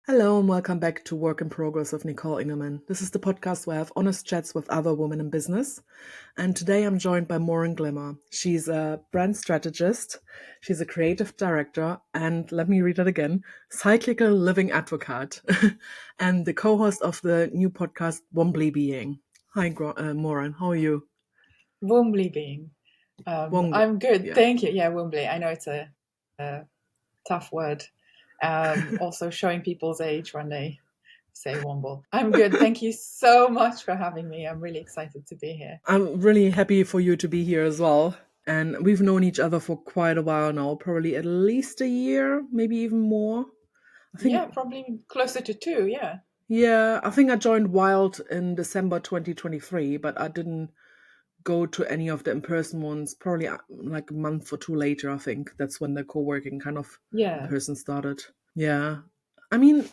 Hello and welcome back to Work in Progress with Nicole Engelmann. This is the podcast where I have honest chats with other women in business. And today I'm joined by Morin Glimmer. She's a brand strategist, she's a creative director, and let me read that again, cyclical living advocate, and the co-host of the new podcast, Wombly Being. Hi, Morin, how are you? Wombly being. Wong, I'm good, yeah. thank you. Yeah, Wombly. I know it's a tough word. Also showing people's age when they say Womble. I'm good. Thank you so much for having me. I'm really excited to be here. I'm really happy for you to be here as well. And we've known each other for quite a while now, probably at least a year, maybe even more. I Yeah, think, probably closer to two. Yeah. yeah, I think I joined Wild in December 2023, but I didn't go to any of the in-person ones, probably like a month or two later, I think. That's when the co-working kind of in Yeah. person started. Yeah. I mean,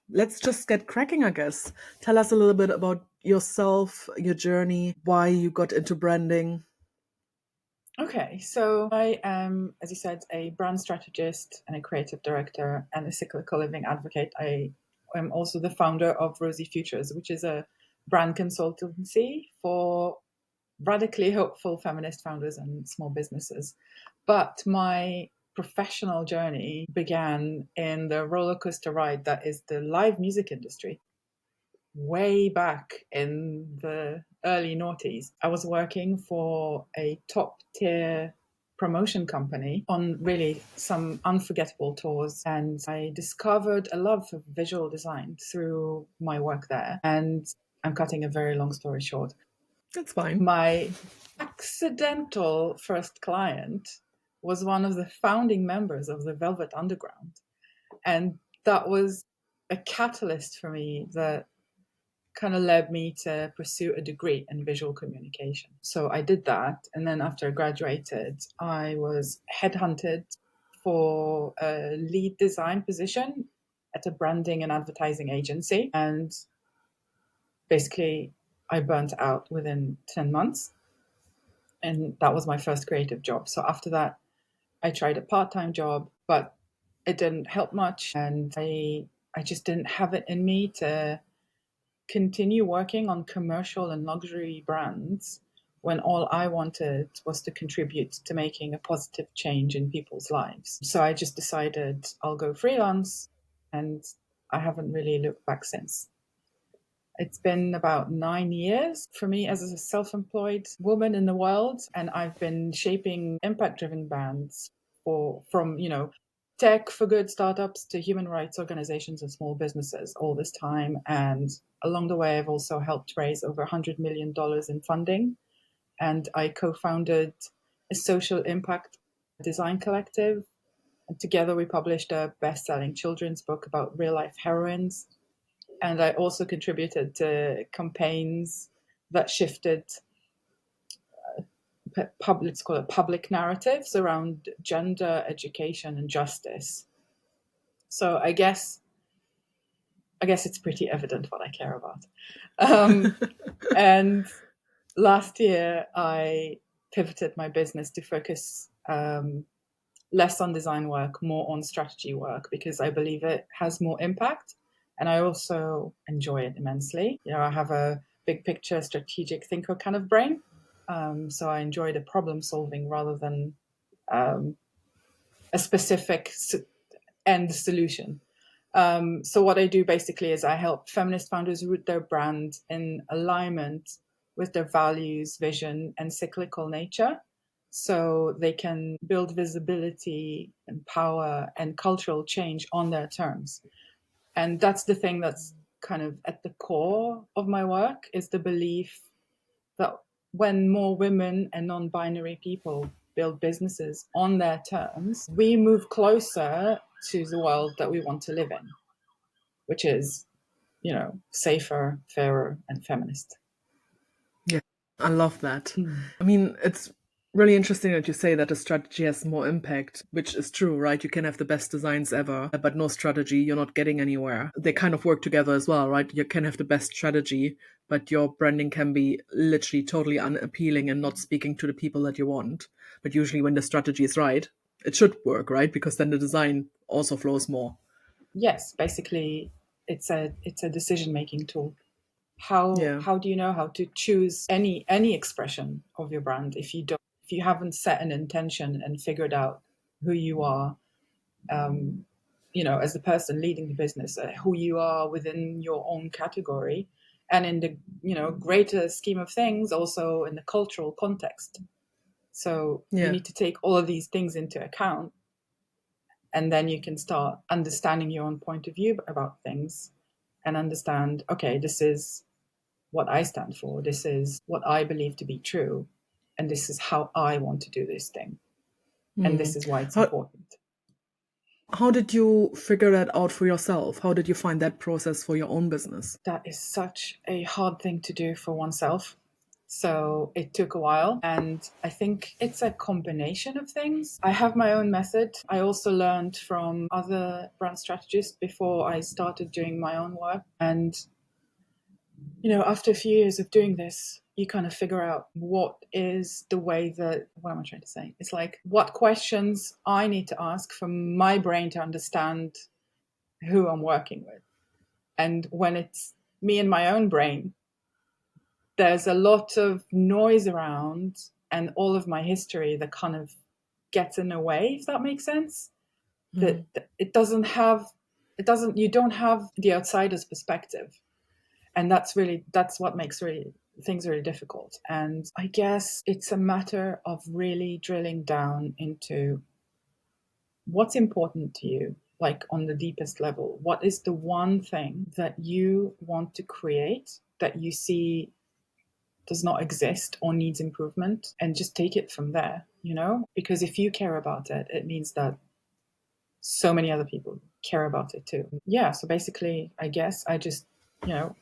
let's just get cracking, I guess. Tell us a little bit about yourself, your journey, why you got into branding. Okay, so I am, as you said, a brand strategist and a creative director and a cyclical living advocate. I am also the founder of Rosy Futures, which is a brand consultancy for radically hopeful feminist founders and small businesses. But my professional journey began in the roller coaster ride that is the live music industry. Way back in the early noughties, I was working for a top tier promotion company on really some unforgettable tours, and I discovered a love for visual design through my work there. And I'm cutting a very long story short. That's fine. My accidental first client was one of the founding members of the Velvet Underground. And that was a catalyst for me that kind of led me to pursue a degree in visual communication. So I did that. And then after I graduated, I was headhunted for a lead design position at a branding and advertising agency. And basically, I burnt out within 10 months. And that was my first creative job. So after that, I tried a part-time job, but it didn't help much. And I just didn't have it in me to continue working on commercial and luxury brands when all I wanted was to contribute to making a positive change in people's lives. So I just decided I'll go freelance, and I haven't really looked back since. It's been about 9 years for me as a self employed woman in the world, and I've been shaping impact driven brands from, tech for good startups to human rights organizations and small businesses all this time. And along the way, I've also helped raise over $100 million in funding. And I co founded a social impact design collective. And together we published a best selling children's book about real life heroines. And I also contributed to campaigns that shifted let's call it public narratives around gender, education, and justice. So I guess it's pretty evident what I care about. Um, and last year, I pivoted my business to focus less on design work, more on strategy work, because I believe it has more impact. And I also enjoy it immensely. I have a big picture, strategic thinker kind of brain. So I enjoy the problem solving rather than um, a specific end solution. So what I do basically is I help feminist founders root their brand in alignment with their values, vision, and cyclical nature, so they can build visibility and power and cultural change on their terms. And that's the thing that's kind of at the core of my work, is the belief that when more women and non-binary people build businesses on their terms, we move closer to the world that we want to live in, which is, safer, fairer, and feminist. Yeah, I love that. Mm. I mean, it's really interesting that you say that a strategy has more impact, which is true, right? You can have the best designs ever, but no strategy, you're not getting anywhere. They kind of work together as well, right? You can have the best strategy, but your branding can be literally totally unappealing and not speaking to the people that you want. But usually when the strategy is right, it should work, right? Because then the design also flows more. Yes, basically, it's a decision making tool. How Yeah. how do you know how to choose any expression of your brand if you haven't set an intention and figured out who you are, as the person leading the business, who you are within your own category, and in the greater scheme of things, also in the cultural context. So you Yeah. need to take all of these things into account, and then you can start understanding your own point of view about things, and understand, okay, this is what I stand for, this is what I believe to be true, and this is how I want to do this thing, and this Mm. is why it's How important. how did you figure that out for yourself? How did you find that process for your own business? That is such a hard thing to do for oneself. So it took a while, and I think it's a combination of things. I have my own method. I also learned from other brand strategists before I started doing my own work. And, after a few years of doing this, you kind of figure out what is the way that, what am I trying to say? It's like what questions I need to ask for my brain to understand who I'm working with. And when it's me and my own brain, there's a lot of noise around and all of my history that kind of gets in the way, if that makes sense. That Mm. you don't have the outsider's perspective. And that's what makes things really difficult. And I guess it's a matter of really drilling down into what's important to you, like on the deepest level. What is the one thing that you want to create that you see does not exist or needs improvement, and just take it from there, because if you care about it, it means that so many other people care about it too. Yeah, so basically, I guess I just,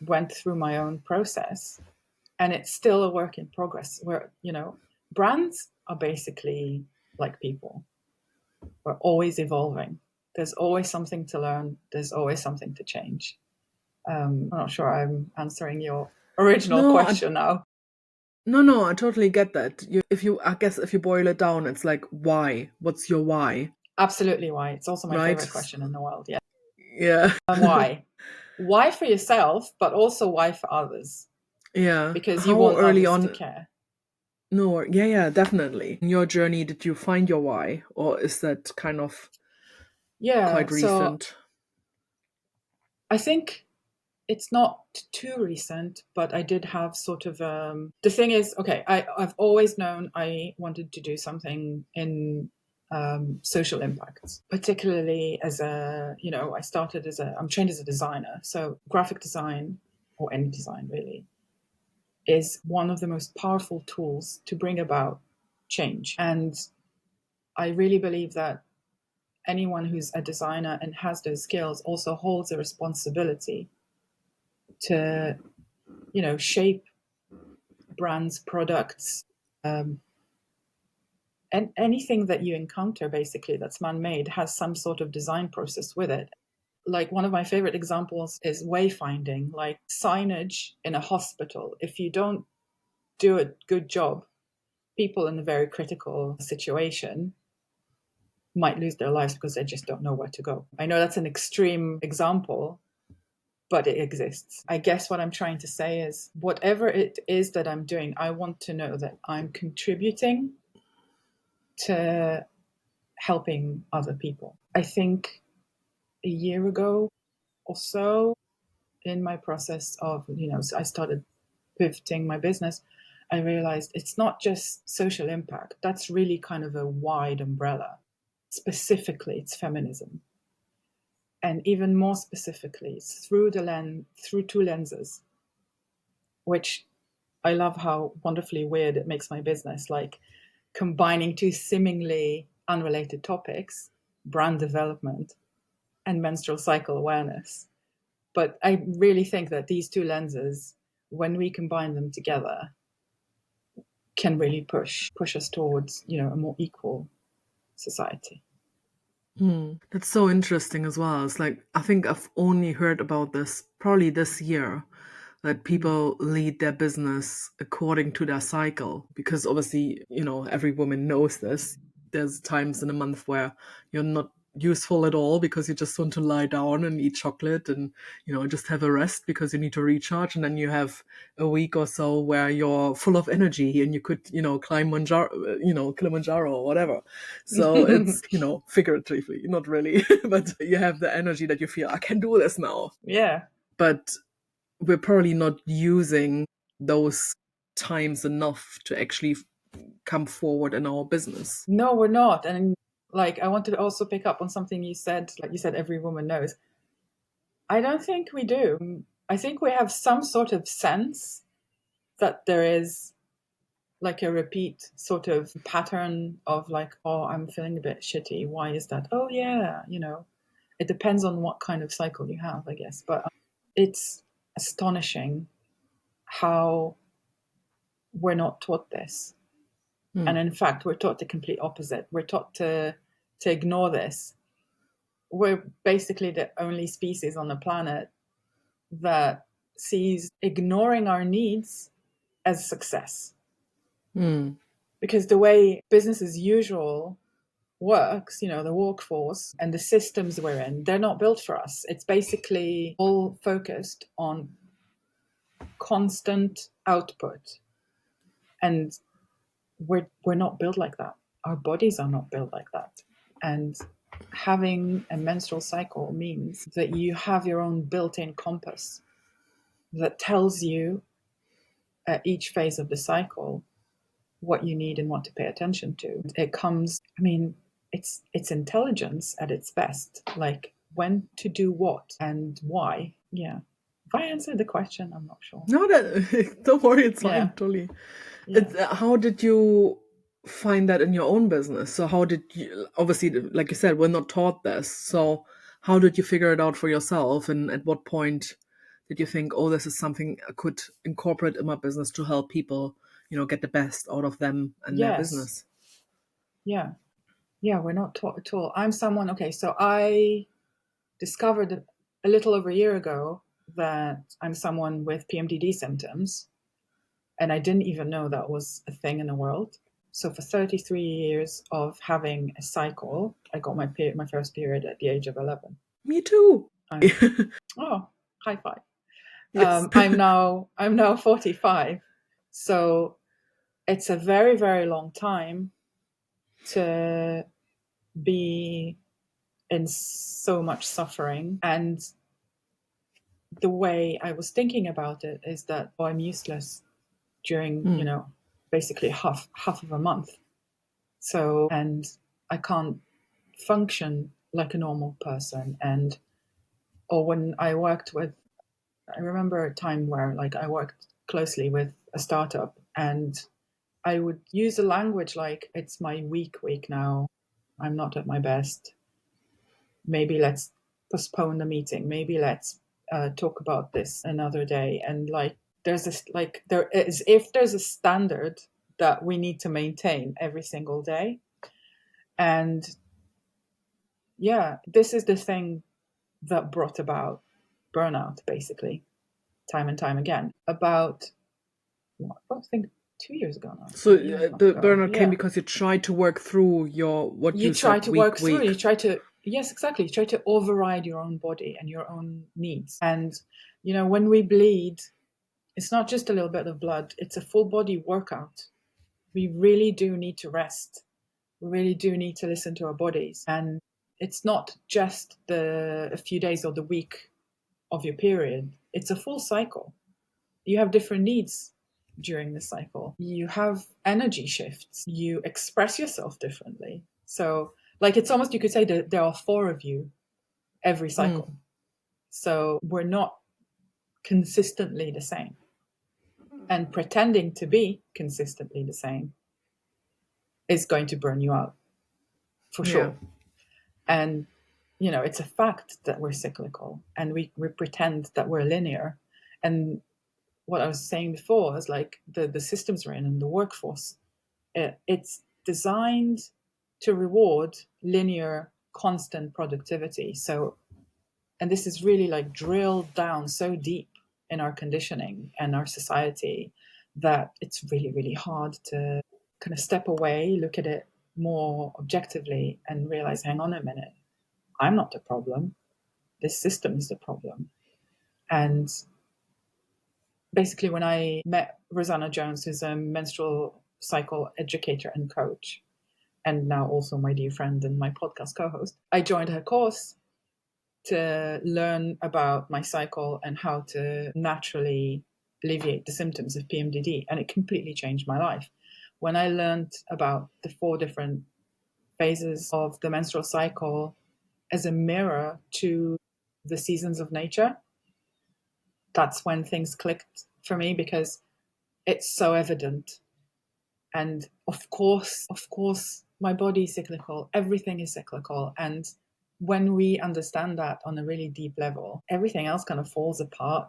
went through my own process, and it's still a work in progress where, brands are basically like people. We're always evolving. There's always something to learn. There's always something to change. I'm not sure I'm answering your original No, question now. no, I totally get that. I guess if you boil it down, it's like, why? What's your why? Absolutely why. It's also my Right? favorite question in the world. Yeah. Yeah. Why? Why for yourself, but also why for others? Yeah. Because you How want early others to on? care. No, yeah, definitely. In your journey, did you find your why? Or is that kind of Yeah. quite So recent? I think it's not too recent, but I did have sort of the thing is, okay, I've always known I wanted to do something in social impacts, particularly as I'm trained as a designer. So graphic design, or any design really, is one of the most powerful tools to bring about change. And I really believe that anyone who's a designer and has those skills also holds a responsibility to, shape brands, products, and anything that you encounter basically that's man-made has some sort of design process with it. Like one of my favorite examples is wayfinding, like signage in a hospital. If you don't do a good job, people in a very critical situation might lose their lives because they just don't know where to go. I know that's an extreme example, but it exists. I guess what I'm trying to say is whatever it is that I'm doing, I want to know that I'm contributing to helping other people. I think a year ago or so, in my process of, so I started pivoting my business, I realized it's not just social impact. That's really kind of a wide umbrella. Specifically, it's feminism. And even more specifically, it's through two lenses, which I love how wonderfully weird it makes my business, like combining two seemingly unrelated topics, brand development and menstrual cycle awareness. But I really think that these two lenses, when we combine them together, can really push us towards, a more equal society. That's so interesting as well. It's like, I think I've only heard about this probably this year, that Mm. people lead their business according to their cycle. Because obviously, every woman knows this. There's times in a month where you're not useful at all because you just want to lie down and eat chocolate and, just have a rest because you need to recharge. And then you have a week or so where you're full of energy and you could, climb Kilimanjaro or whatever. So it's, figuratively, not really, but you have the energy that you feel, I can do this now. Yeah. But we're probably not using those times enough to actually come forward in our business. No, we're not. And like, I wanted to also pick up on something you said, like you said, every woman knows. I don't think we do. I think we have some sort of sense that there is like a repeat sort of pattern of like, oh, I'm feeling a bit shitty. Why is that? Oh, yeah, it depends on what kind of cycle you have, I guess. But it's astonishing how we're not taught this. And in fact, we're taught the complete opposite. We're taught to ignore this. We're basically the only species on the planet that sees ignoring our needs as success. Because the way business as usual works, the workforce and the systems we're in, they're not built for us. It's basically all focused on constant output. And we're not built like that. Our bodies are not built like that. And having a menstrual cycle means that you have your own built-in compass that tells you at each phase of the cycle what you need and what to pay attention to. It comes, it's intelligence at its best, like when to do what and why. Yeah. If I answered the question, I'm not sure. No, don't worry, it's fine, totally. Yeah. How did you find that in your own business? So how did you, obviously, like you said, we're not taught this. So how did you figure it out for yourself? And at what point did you think, oh, this is something I could incorporate in my business to help people, get the best out of them and their business? Yeah. Yeah, we're not taught at all. I'm someone, okay, so I discovered a little over a year ago that I'm someone with PMDD symptoms, and I didn't even know that was a thing in the world. So for 33 years of having a cycle, I got my first period at the age of 11. Me too. Oh, high five. Yes. I'm now 45. So it's a very, very long time to be in so much suffering. And the way I was thinking about it is that, oh, I'm useless during, basically half of a month. So, and I can't function like a normal person. Or when I remember a time where like I worked closely with a startup and I would use a language like, it's my weak week now. I'm not at my best. Maybe let's postpone the meeting. Maybe let's talk about this another day. And like, there's a standard that we need to maintain every single day. And yeah, this is the thing that brought about burnout, basically, time and time again. About, I think 2 years ago now. So the burnout came because you tried to work through you try said, to week, work through. week. You try to, yes, exactly. You try to override your own body and your own needs. And when we bleed, it's not just a little bit of blood; it's a full body workout. We really do need to rest. We really do need to listen to our bodies, and it's not just a few days or the week of your period. It's a full cycle. You have different needs during the cycle. You have energy shifts. You express yourself differently. So, like, it's almost, you could say that there are 4 of you every cycle. So we're not consistently the same. And pretending to be consistently the same is going to burn you out, for sure. And, it's a fact that we're cyclical and we pretend that we're linear. And what I was saying before is like the systems we're in and the workforce, it's designed to reward linear, constant productivity. So, and this is really like drilled down so deep in our conditioning and our society that it's really, really hard to kind of step away, look at it more objectively and realize, hang on a minute, I'm not the problem. This system is the problem. And basically, when I met Rosanna Jones, who's a menstrual cycle educator and coach, and now also my dear friend and my podcast co-host, I joined her course to learn about my cycle and how to naturally alleviate the symptoms of PMDD. And it completely changed my life. When I learned about the 4 different phases of the menstrual cycle as a mirror to the seasons of nature, that's when things clicked for me, because it's so evident. And of course, my body is cyclical. Everything is cyclical. And when we understand that on a really deep level, everything else kind of falls apart.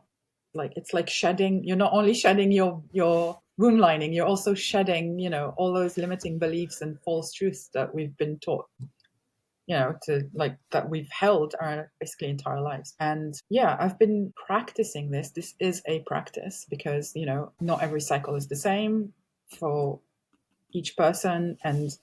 Like, it's like shedding. You're not only shedding your womb lining, you're also shedding, all those limiting beliefs and false truths that we've been taught, to like that we've held our basically entire lives. And yeah, I've been practicing this. This is a practice because, not every cycle is the same for each person and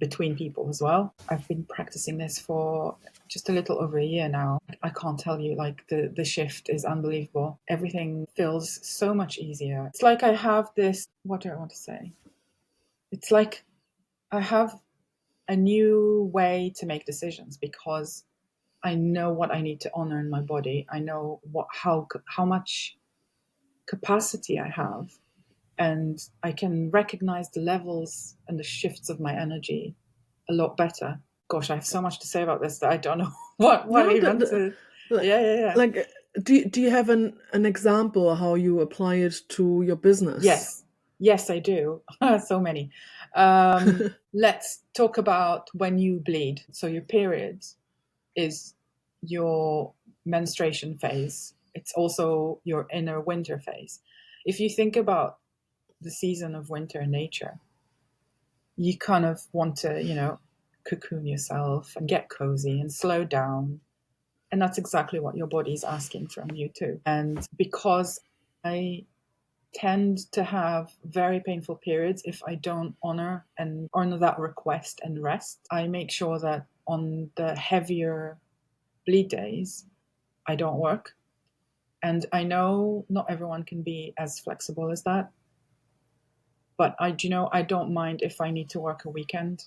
between people as well. I've been practicing this for just a little over a year now. I can't tell you, like, the shift is unbelievable. Everything feels so much easier. It's like I have this, what do I want to say? It's like I have a new way to make decisions because I know what I need to honor in my body. I know how much capacity I have, and I can recognize the levels and the shifts of my energy a lot better. Gosh, I have so much to say about this that I don't know what No, even to. Yeah. like, do you have an example how you apply it to your business? Yes, I do. So many. Let's talk about when you bleed. So your period is your menstruation phase. It's also your inner winter phase. If you think about the season of winter in nature, you kind of want to, cocoon yourself and get cozy and slow down. And that's exactly what your body's asking from you too. And because I tend to have very painful periods if I don't honor that request and rest, I make sure that on the heavier bleed days, I don't work. And I know not everyone can be as flexible as that. But I don't mind if I need to work a weekend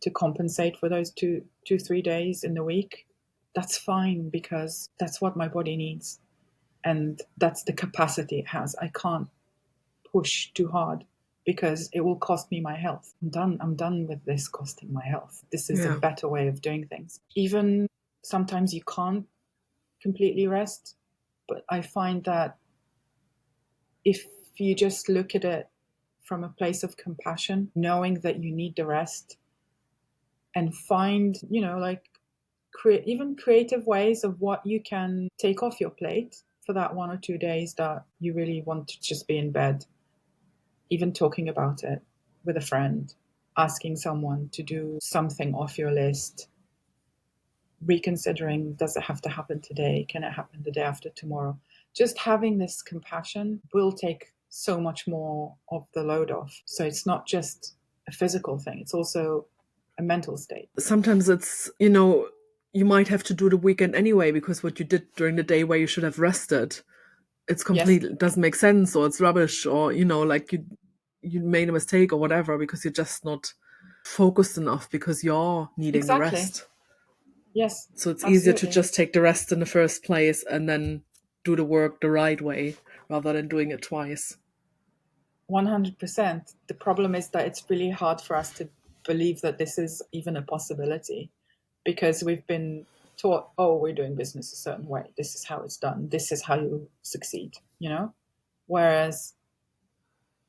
to compensate for those 3 days in the week. That's fine because that's what my body needs. And that's the capacity it has. I can't push too hard because it will cost me my health. I'm done with this costing my health. This is a better way of doing things. Even sometimes you can't completely rest, but I find that if you just look at it from a place of compassion, knowing that you need the rest, and find, even creative ways of what you can take off your plate for that 1 or 2 days that you really want to just be in bed. Even talking about it with a friend, asking someone to do something off your list, reconsidering, does it have to happen today? Can it happen the day after tomorrow? Just having this compassion will take so much more of the load off. So it's not just a physical thing, it's also a mental state. Sometimes it's, you might have to do the weekend anyway because what you did during the day where you should have rested, it's completely Yes. doesn't make sense, or it's rubbish, or like you made a mistake or whatever because you're just not focused enough because you're needing the Exactly. rest. Yes, So it's easier to absolutely. just take the rest in the first place and then do the work the right way rather than doing it twice. 100%. The problem is that it's really hard for us to believe that this is even a possibility because we've been taught, oh, we're doing business a certain way. This is how it's done. This is how you succeed. Whereas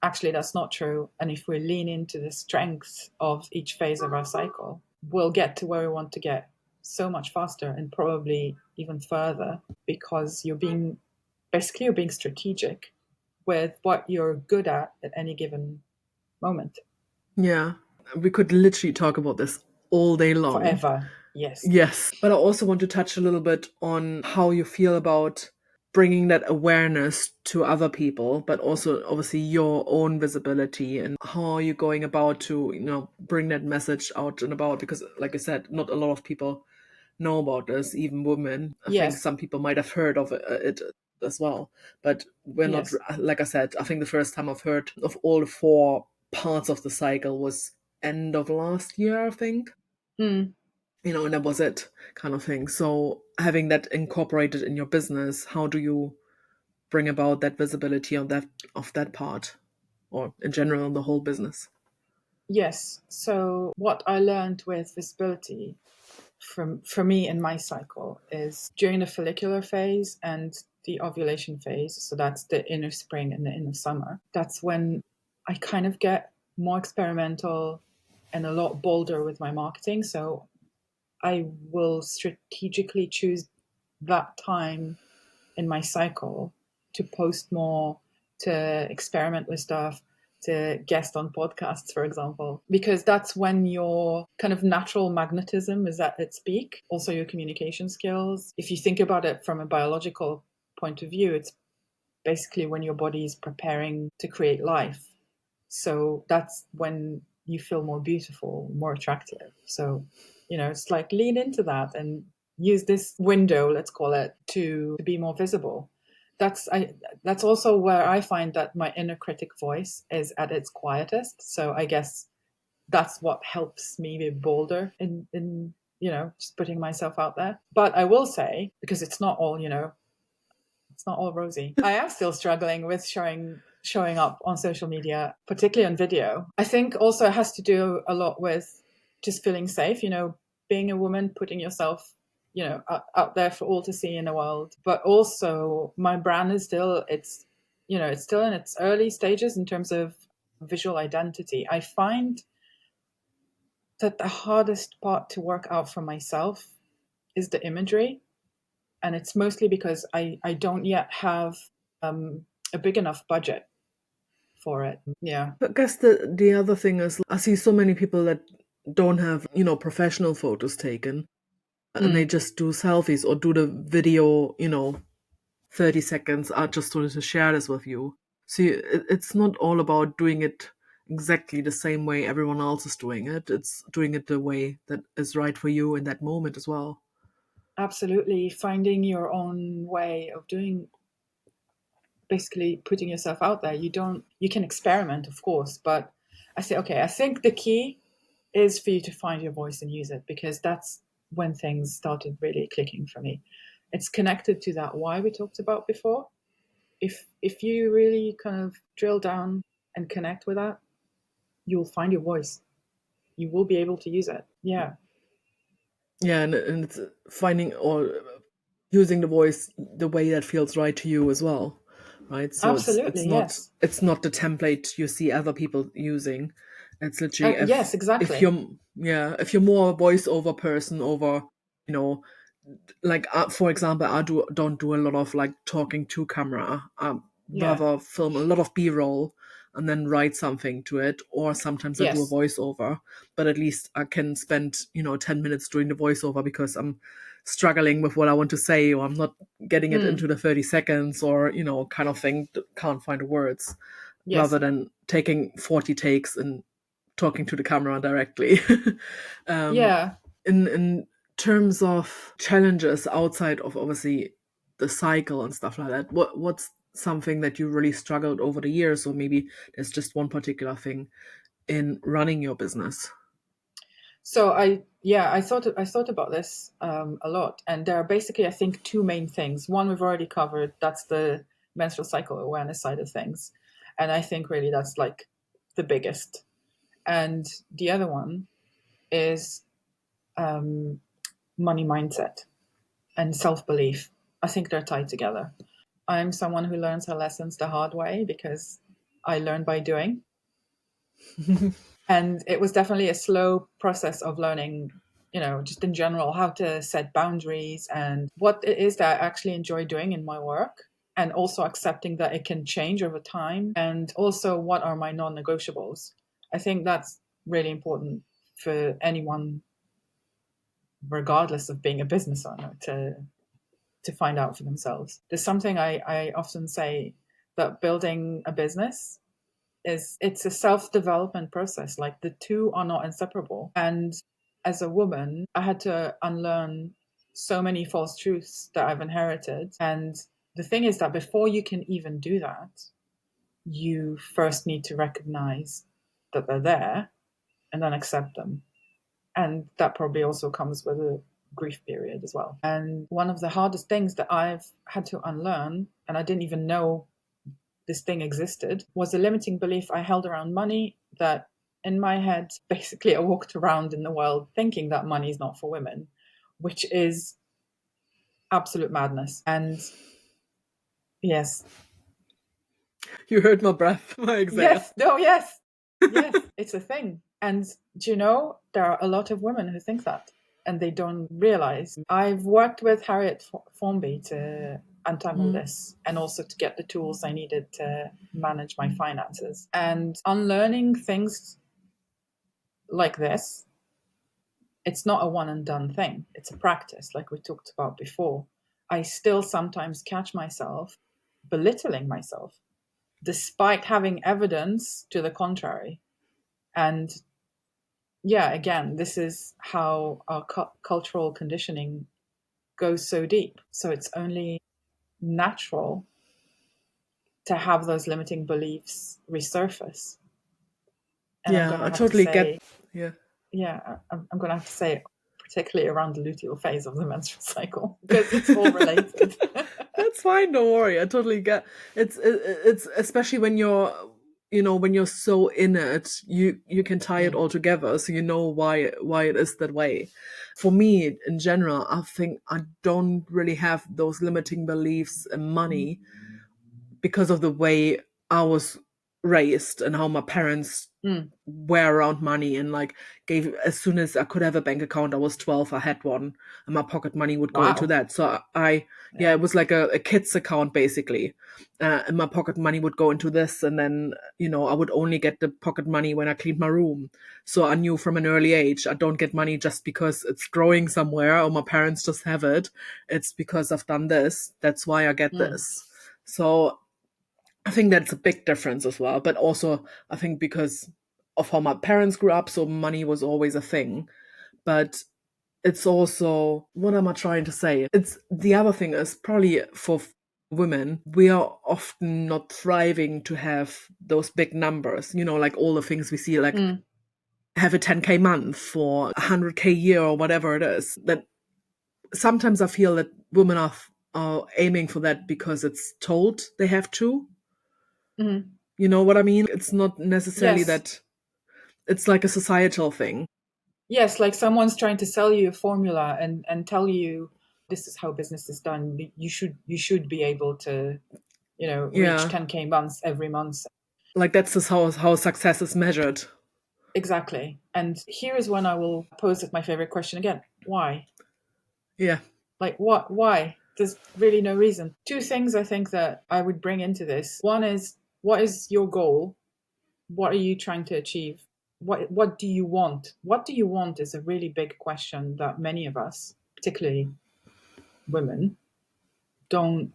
actually that's not true. And if we lean into the strengths of each phase of our cycle, we'll get to where we want to get so much faster and probably even further because you're being strategic with what you're good at any given moment. Yeah. We could literally talk about this all day long. Forever. Yes. Yes. But I also want to touch a little bit on how you feel about bringing that awareness to other people, but also obviously your own visibility, and how are you going about to, bring that message out and about, because like I said, not a lot of people know about this, even women. I think Yes. some people might have heard of it as well, but we're not, Yes. like I said, I think the first time I've heard of all four parts of the cycle was end of last year, I think. Mm. And that was it, kind of thing. So having that incorporated in your business, how do you bring about that visibility of that part, or in general the whole business? Yes. So what I learned with visibility for me in my cycle is during the follicular phase and the ovulation phase. So that's the inner spring and the inner summer. That's when I kind of get more experimental and a lot bolder with my marketing. So I will strategically choose that time in my cycle to post more, to experiment with stuff, to guest on podcasts, for example, because that's when your kind of natural magnetism is at its peak. Also, your communication skills. If you think about it from a biological point of view, it's basically when your body is preparing to create life. So that's when you feel more beautiful, more attractive. So, it's like lean into that and use this window, let's call it, to be more visible. That's also where I find that my inner critic voice is at its quietest. So I guess that's what helps me be bolder in just putting myself out there. But I will say, because it's not all rosy. I am still struggling with showing up on social media, particularly on video. I think also it has to do a lot with just feeling safe, being a woman, putting yourself, out there for all to see in the world. But also my brand is still it's still in its early stages in terms of visual identity. I find that the hardest part to work out for myself is the imagery, and it's mostly because I don't yet have a big enough budget for it. Yeah. I guess the other thing is, I see so many people that don't have professional photos taken, and they Mm, just do selfies or do the video, 30 seconds. I just wanted to share this with you. See, it's not all about doing it exactly the same way everyone else is doing it. It's doing it the way that is right for you in that moment as well. absolutely. Finding your own way of doing, basically putting yourself out there. You can experiment, of course, but I think the key is for you to find your voice and use it, because that's when things started really clicking for me. It's connected to that why we talked about before. If you really kind of drill down and connect with that, you'll find your voice. You will be able to use it. Yeah, Yeah, and it's finding or using the voice the way that feels right to you as well, right? So it's absolutely. not Yes. the template you see other people using. It's literally, Yes, if exactly. you're more a voiceover person over, you know like, for example, don't do a lot of like talking to camera. Yeah. Rather film a lot of b-roll and then write something to it, or sometimes I do a Yes. voiceover, but at least I can spend 10 minutes doing the voiceover because I'm struggling with what I want to say, or I'm not getting it Mm. into the 30 seconds, or kind of thing, can't find the words, rather Yes. than taking 40 takes and talking to the camera directly. um, Yeah. in terms of challenges outside of obviously the cycle and stuff like that, what's something that you really struggled over the years, or maybe there's just one particular thing in running your business? So I thought about this a lot, and there are basically, I think, two main things. One we've already covered. That's the menstrual cycle awareness side of things, and I think really that's like the biggest. And the other one is um, money mindset and self belief. I think they're tied together. I'm someone who learns her lessons the hard way because I learn by doing. And it was definitely a slow process of learning, just in general, how to set boundaries and what it is that I actually enjoy doing in my work. And also accepting that it can change over time. And also, what are my non negotiables? I think that's really important for anyone, regardless of being a business owner, to find out for themselves. There's something I often say, that building a business it's a self-development process. Like, the two are not inseparable. And as a woman, I had to unlearn so many false truths that I've inherited. And the thing is that before you can even do that, you first need to recognize that they're there and then accept them. And that probably also comes with a grief period as well. And one of the hardest things that I've had to unlearn, and I didn't even know this thing existed, was a limiting belief I held around money, that in my head, basically I walked around in the world thinking that money is not for women, which is absolute madness. And yes. You heard my breath, my exhale. Yes, no, yes, yes, it's a thing. And do you know, there are a lot of women who think that, and they don't realize. I've worked with Harriet Formby to untangle this, and also to get the tools I needed to manage my finances. And unlearning things like this, it's not a one and done thing. It's a practice, like we talked about before. I still sometimes catch myself belittling myself, despite having evidence to the contrary. And yeah, again, this is how our cultural conditioning goes so deep. So it's only natural to have those limiting beliefs resurface. And I'm Yeah, going to I have to totally say, yeah. I'm going to have to say, particularly around the luteal phase of the menstrual cycle, because it's all related. That's fine, don't worry. I totally get it's especially when you're when you're so in it, you can tie it all together, so you know why it is that way. For me, in general, I think I don't really have those limiting beliefs in money because of the way I was raised and how my parents were around money, and like gave, as soon as I could have a bank account, I was 12, I had one, and my pocket money would go into Wow. that. So it was like a kid's account basically, and my pocket money would go into this, and then I would only get the pocket money when I cleaned my room. So I knew from an early age I don't get money just because it's growing somewhere or my parents just have it. It's because I've done this, that's why I get this. So I think that's a big difference as well. But also, I think because of how my parents grew up, so money was always a thing. But it's also, what am I trying to say? It's the other thing is probably for women, we are often not thriving to have those big numbers, like all the things we see, like have a 10K month for 100K year or whatever it is. That sometimes I feel that women are aiming for that because it's told they have to. You know what I mean? It's not necessarily Yes. that it's like a societal thing. Yes, like someone's trying to sell you a formula and tell you this is how business is done. You should be able to, reach Yeah. 10K months every month. Like that's just how success is measured. Exactly. And here is when I will pose my favorite question again. Why? Yeah. Like what? Why? There's really no reason. Two things I think that I would bring into this. One is, what is your goal? What are you trying to achieve? What do you want? What do you want is a really big question that many of us, particularly women, don't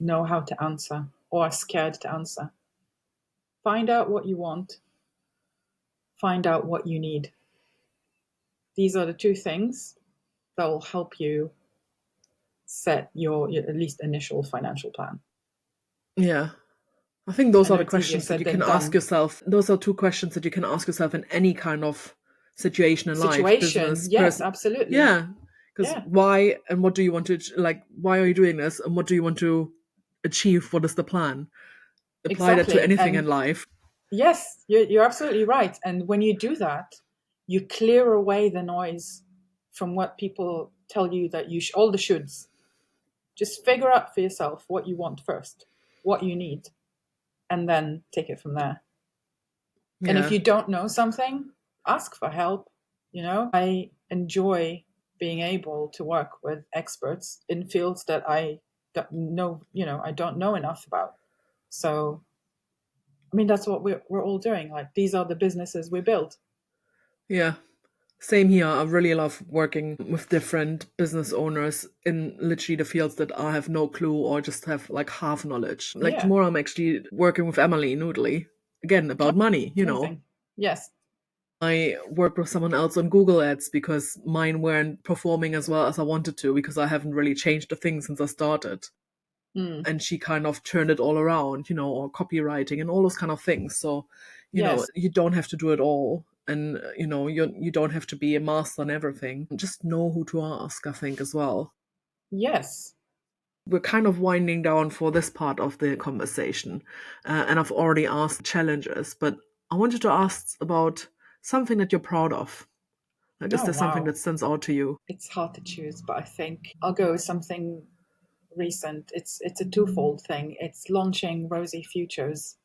know how to answer or are scared to answer. Find out what you want. Find out what you need. These are the two things that will help you set your at least initial financial plan. Yeah. I think those I are know the it's easier questions that said you can than ask done. yourself. Those are two questions that you can ask yourself in any kind of situation in life, Situation, business, yes, person. absolutely. Yeah. Because Yeah, why and what do you want to, like, why are you doing this and what do you want to achieve? What is the plan? Apply that to exactly. anything in And life. yes, you're absolutely right. And when you do that, you clear away the noise from what people tell you that all the shoulds. Just figure out for yourself what you want first, what you need, and then take it from there. And if Yeah. you don't know something, ask for help. I enjoy being able to work with experts in fields that I don't know, I don't know enough about. So, I mean, that's what we're all doing. Like, these are the businesses we build. Yeah. Same here. I really love working with different business owners in literally the fields that I have no clue or just have like half knowledge. Like Yeah, tomorrow I'm actually working with Emily Noodley again about money. amazing. Yes. I worked with someone else on Google Ads because mine weren't performing as well as I wanted to because I haven't really changed a thing since I started. Mm. And she kind of turned it all around, or copywriting and all those kind of things. So, Yes. you don't have to do it all. And, you don't have to be a master on everything. Just know who to ask, I think, as well. Yes. We're kind of winding down for this part of the conversation. And I've already asked challenges, but I wanted to ask about something that you're proud of. Like, is Oh, there something wow. that stands out to you? It's hard to choose, but I think I'll go with something recent. It's a twofold thing. It's launching Rosy Futures,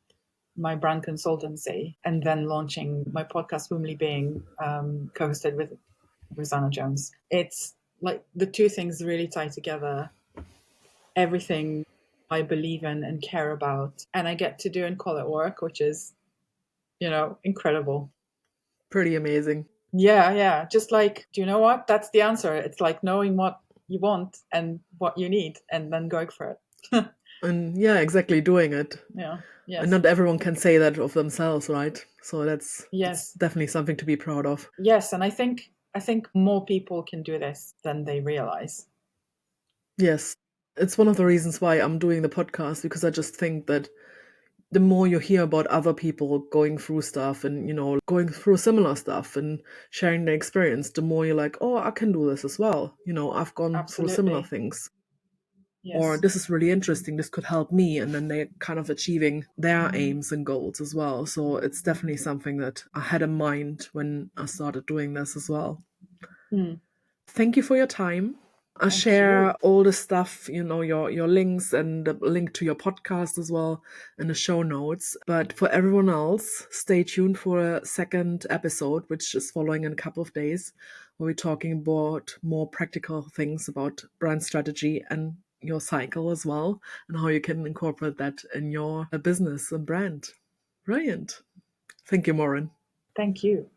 my brand consultancy, and then launching my podcast, Womanly Being, co-hosted with Rosanna Jones. It's like the two things really tie together. Everything I believe in and care about, and I get to do and call it work, which is, incredible. Pretty amazing. Yeah, yeah. Just like, do you know what? That's the answer. It's like knowing what you want and what you need and then going for it. And yeah, exactly, doing it. Yeah. And Yes. not everyone can say that of themselves, right? So that's Yes. definitely something to be proud of. Yes. And I think more people can do this than they realize. Yes. It's one of the reasons why I'm doing the podcast, because I just think that the more you hear about other people going through stuff and, going through similar stuff and sharing their experience, the more you're like, oh, I can do this as well. I've gone through similar Absolutely. things. Or Yes. this is really interesting, this could help me. And then they're kind of achieving their aims and goals as well. So it's definitely something that I had in mind when I started doing this as well. Hmm. Thank you for your time. I'll Thank share you. all the stuff, your links and the link to your podcast as well in the show notes. But for everyone else, stay tuned for a second episode, which is following in a couple of days, where we're talking about more practical things about brand strategy and your cycle as well, and how you can incorporate that in your business and brand. Brilliant. Thank you, Morin. Thank you.